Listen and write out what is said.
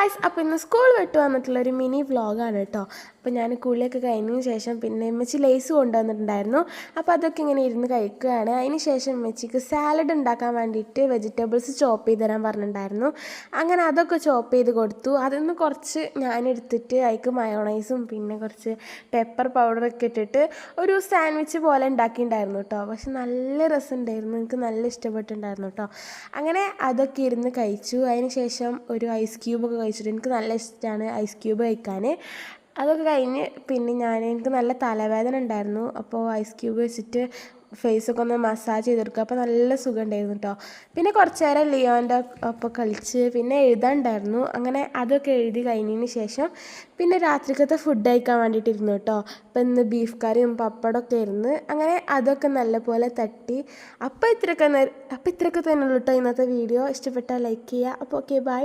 Guys, അപ്പോൾ ഇന്ന് school വിട്ട് വന്നിട്ടുള്ളൊരു മിനി വ്ളോഗാണ് കേട്ടോ. അപ്പോൾ ഞാൻ കുളിയൊക്കെ കഴിഞ്ഞതിന് ശേഷം പിന്നെ ഉമ്മച്ചി ലേസ് കൊണ്ടുവന്നിട്ടുണ്ടായിരുന്നു. അപ്പോൾ അതൊക്കെ ഇങ്ങനെ ഇരുന്ന് കഴിക്കുകയാണ്. അതിന് ശേഷം ഉമ്മച്ചിക്ക് സാലഡ് ഉണ്ടാക്കാൻ വേണ്ടിയിട്ട് വെജിറ്റബിൾസ് ചോപ്പ് ചെയ്ത് തരാൻ പറഞ്ഞിട്ടുണ്ടായിരുന്നു. അങ്ങനെ അതൊക്കെ ചോപ്പ് ചെയ്ത് കൊടുത്തു. അതിൽ നിന്ന് കുറച്ച് ഞാനെടുത്തിട്ട് അതിക്ക് മയോണൈസും പിന്നെ കുറച്ച് പെപ്പർ പൗഡറൊക്കെ ഇട്ടിട്ട് ഒരു സാൻഡ്വിച്ച് പോലെ ഉണ്ടാക്കിയിട്ടുണ്ടായിരുന്നു കേട്ടോ. പക്ഷെ നല്ല രസമുണ്ടായിരുന്നു, എനിക്ക് നല്ല ഇഷ്ടപ്പെട്ടിട്ടുണ്ടായിരുന്നു കേട്ടോ. അങ്ങനെ അതൊക്കെ ഇരുന്ന് കഴിച്ചു. അതിന് ശേഷം ഒരു ഐസ് ക്യൂബൊക്കെ കഴിച്ചിട്ട് എനിക്ക് നല്ല ഇഷ്ടമാണ് ഐസ് ക്യൂബ് കഴിക്കാൻ. അതൊക്കെ കഴിഞ്ഞ് പിന്നെ എനിക്ക് നല്ല തലവേദന ഉണ്ടായിരുന്നു. അപ്പോൾ ഐസ് ക്യൂബ് വെച്ചിട്ട് ഫേസൊക്കെ ഒന്ന് മസാജ് ചെയ്തെടുക്കുക. അപ്പോൾ നല്ല സുഖം ഉണ്ടായിരുന്നു കേട്ടോ. പിന്നെ കുറച്ച് നേരം ലിയോൻ്റെ ഒപ്പം കളിച്ച് പിന്നെ എഴുതാനുണ്ടായിരുന്നു. അങ്ങനെ അതൊക്കെ എഴുതി കഴിഞ്ഞതിന് ശേഷം പിന്നെ രാത്രിക്കത്തെ ഫുഡ് കഴിക്കാൻ വേണ്ടിയിട്ടിരുന്നു കേട്ടോ. അപ്പോൾ ഇന്ന് ബീഫ് കറിയും പപ്പടമൊക്കെ ആയിരുന്നു. അങ്ങനെ അതൊക്കെ നല്ലപോലെ തട്ടി. അപ്പോൾ ഇത്രയൊക്കെ തന്നെയുള്ളൂ കേട്ടോ ഇന്നത്തെ വീഡിയോ. ഇഷ്ടപ്പെട്ടാൽ ലൈക്ക് ചെയ്യുക. അപ്പോൾ ഓക്കെ, ബൈ.